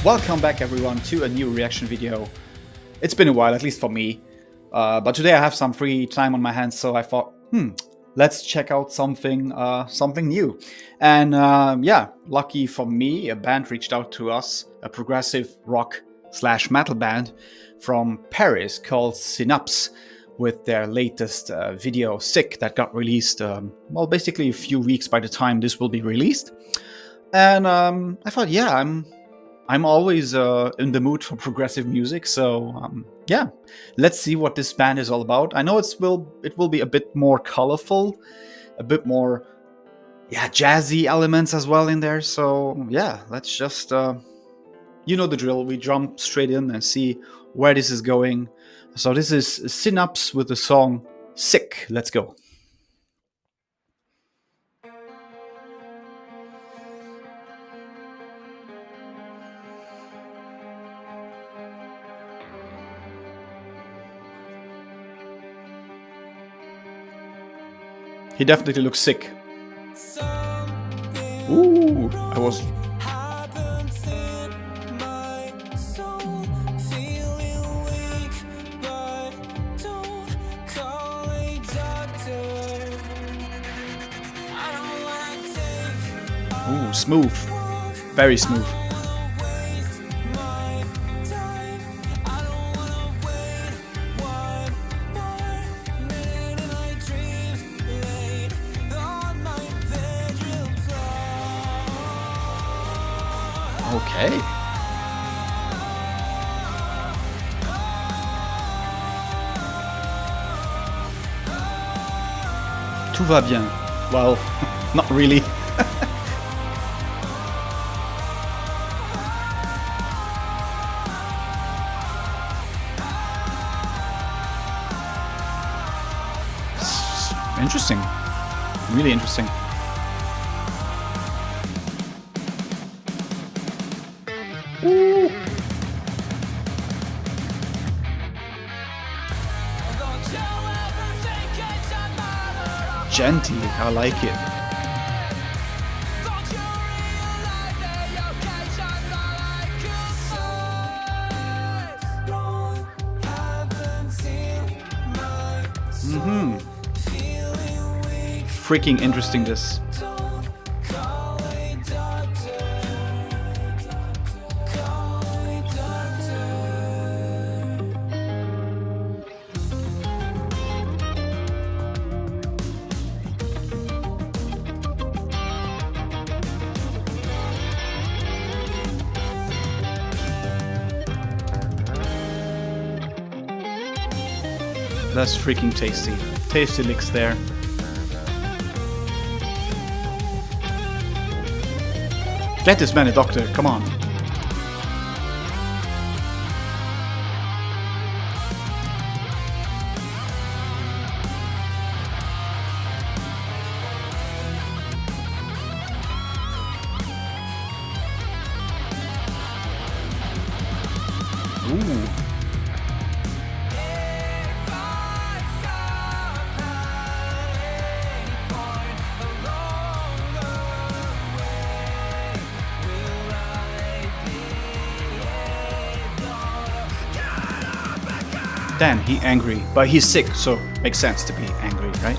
Welcome back everyone to a new reaction video. It's been a while, at least for me, but today I have some free time on my hands, so I thought, let's check out something new. And yeah, lucky for me, a band reached out to us, a progressive rock / metal band from Paris called Synapse, with their latest video Sick that got released, well, basically a few weeks by the time this will be released. And I thought, yeah, I'm always in the mood for progressive music, so yeah, let's see what this band is all about. I know it will be a bit more colorful, a bit more jazzy elements as well in there. So yeah, let's just you know the drill. We jump straight in and see where this is going. So this is Synapse with the song "Sick." Let's go. He definitely looks sick. Ooh, I was. Ooh, smooth. Very smooth. Okay. Tout va bien. Well, not really. Interesting. Really interesting. Ooh. Djenty, I like it. Freaking interesting, this. That's freaking tasty. Tasty licks there. Get this man a doctor, come on. Ooh. Damn, he angry, but he's sick, so makes sense to be angry, right?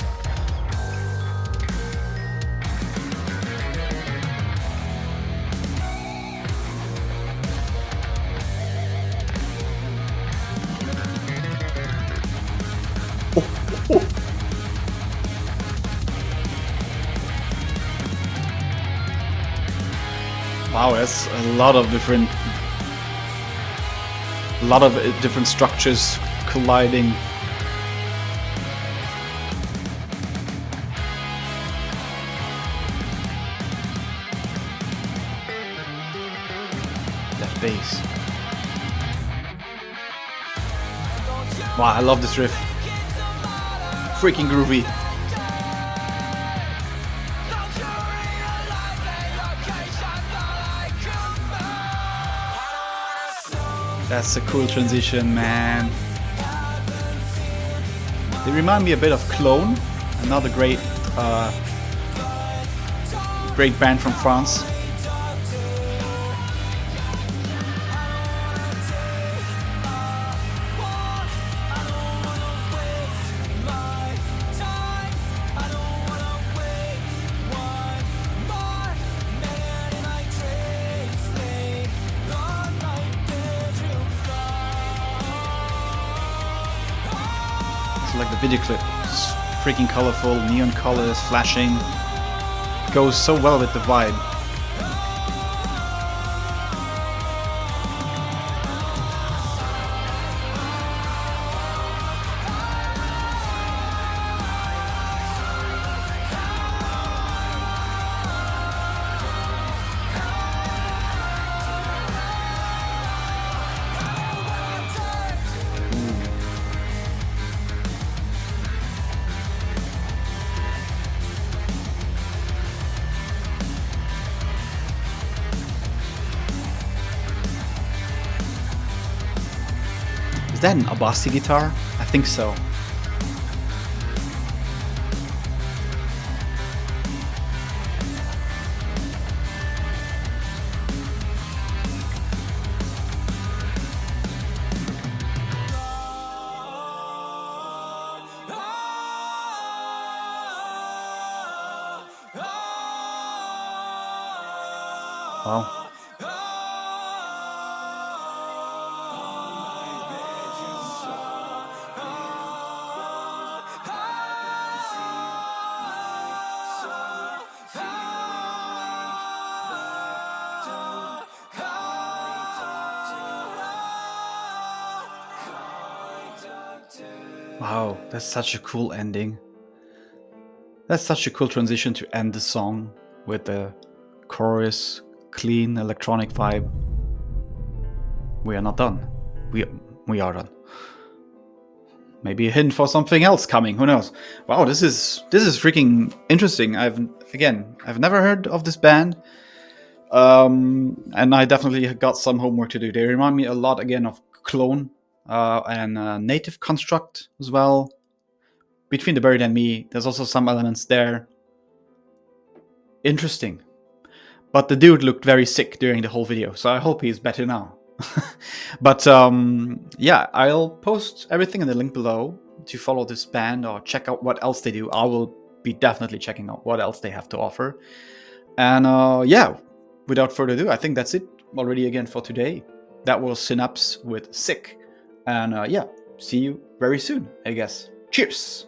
Oh. Wow, that's a lot of different structures colliding. That bass. Wow, I love this riff. Freaking groovy. That's a cool transition, man. They remind me a bit of Clone, another great band from France. video clip. It's freaking colorful, neon colors, flashing. Goes so well with the vibe. Is that an Abasi guitar? I think so. Wow. Wow, that's such a cool ending. That's such a cool transition to end the song with the chorus, clean electronic vibe. We are not done. We are done. Maybe a hint for something else coming. Who knows? Wow, this is freaking interesting. I've never heard of this band, and I definitely got some homework to do. They remind me a lot again of Clone and Native Construct as well. Between the Buried and Me, there's also some elements there. Interesting. But the dude looked very sick during the whole video, so I hope he's better now. But yeah, I'll post everything in the link below to follow this band or check out what else they do. I will be definitely checking out what else they have to offer. And yeah, without further ado, I think that's it already again for today. That was Synapse with Sick. And yeah, see you very soon, I guess. Cheers!